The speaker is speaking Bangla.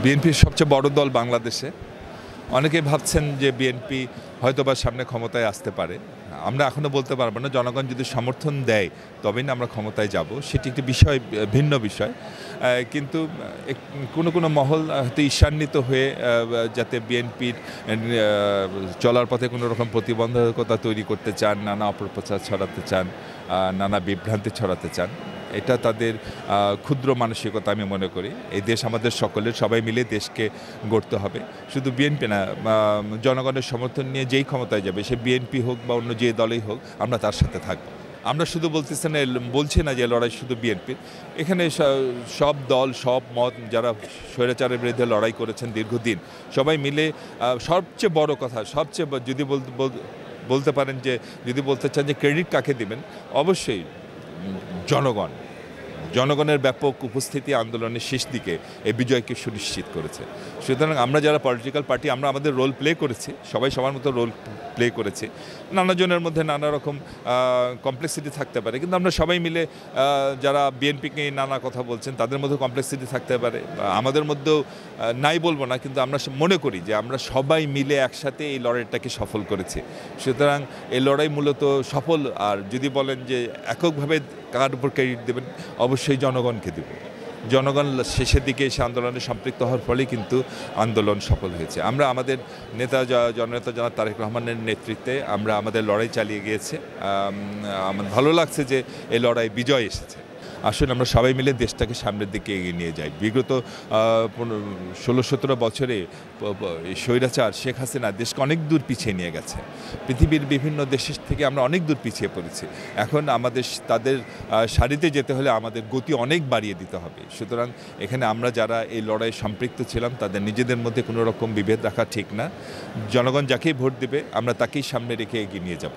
বিএনপির সবচেয়ে বড় দল বাংলাদেশে। অনেকেই ভাবছেন যে বিএনপি হয়তোবা সামনে ক্ষমতায় আসতে পারে। আমরা এখনও বলতে পারবো না। জনগণ যদি সমর্থন দেয় তবেই না আমরা ক্ষমতায় যাব, সেটি একটি বিষয়, ভিন্ন বিষয়। কিন্তু কোনো মহল হয়তো ঈর্ষান্বিত হয়ে যাতে বিএনপির চলার পথে কোনো রকম প্রতিবন্ধকতা তৈরি করতে চান, নানা অপপ্রচার ছড়াতে চান, নানা বিভ্রান্তি ছড়াতে চান, এটা তাদের ক্ষুদ্র মানসিকতা আমি মনে করি। এই দেশ আমাদের সকলের, সবাই মিলে দেশকে গড়তে হবে। শুধু বিএনপি না, জনগণের সমর্থন নিয়ে যেই ক্ষমতায় যাবে, সে বিএনপি হোক বা অন্য যে দলই হোক, আমরা তার সাথে থাকব। আমরা শুধু বলছি না যে লড়াই শুধু বিএনপির। এখানে সব দল, সব মত, যারা স্বৈরাচারের বিরুদ্ধে লড়াই করেছেন দীর্ঘদিন, সবাই মিলে সবচেয়ে বড় কথা, যদি বলতে পারেন যে, যদি বলতে চান যে ক্রেডিট কাকে দিবেন, অবশ্যই জনগণের ব্যাপক উপস্থিতি আন্দোলনের শেষ দিকে এই বিজয়কে সুনিশ্চিত করেছে। সুতরাং আমরা যারা পলিটিক্যাল পার্টি, আমরা আমাদের রোল প্লে করেছি, সবাই সবার মতো রোল প্লে করেছি। নানা জনের মধ্যে নানা রকম কমপ্লেক্সিটি থাকতে পারে, কিন্তু আমরা সবাই মিলে, যারা বিএনপিকে নানা কথা বলছেন তাদের মধ্যে কমপ্লেক্সিটি থাকতে পারে, আমাদের মধ্যেও নাই বলবো না, কিন্তু আমরা মনে করি যে আমরা সবাই মিলে একসাথে এই লড়াইটাকে সফল করেছি। সুতরাং এই লড়াই মূলত সফল। আর যদি বলেন যে এককভাবে কার উপর ক্রেডিট দেবেন, অবশ্যই জনগণকে দেব। জনগণ শেষের দিকে এসে আন্দোলনে সম্পৃক্ত হওয়ার ফলেই কিন্তু আন্দোলন সফল হয়েছে। আমরা আমাদের জননেতা জনাব তারেক রহমানের নেতৃত্বে আমরা আমাদের লড়াই চালিয়ে গিয়েছে। আমার ভালো লাগছে যে এই লড়াই বিজয় এসেছে। আসলে আমরা সবাই মিলে দেশটাকে সামনের দিকে এগিয়ে নিয়ে যাই। বিগত 16-17 বছরে স্বৈরাচার শেখ হাসিনা দেশকে অনেক দূর পিছিয়ে নিয়ে গেছে। পৃথিবীর বিভিন্ন দেশের থেকে আমরা অনেক দূর পিছিয়ে পড়েছি। এখন তাদের সারিতে যেতে হলে আমাদের গতি অনেক বাড়িয়ে দিতে হবে। সুতরাং এখানে আমরা যারা এই লড়াইয়ে সম্পৃক্ত ছিলাম, তাদের নিজেদের মধ্যে কোনো রকম বিভেদ রাখা ঠিক না। জনগণ যাকেই ভোট দেবে, আমরা তাকেই সামনে রেখে এগিয়ে নিয়ে যাব।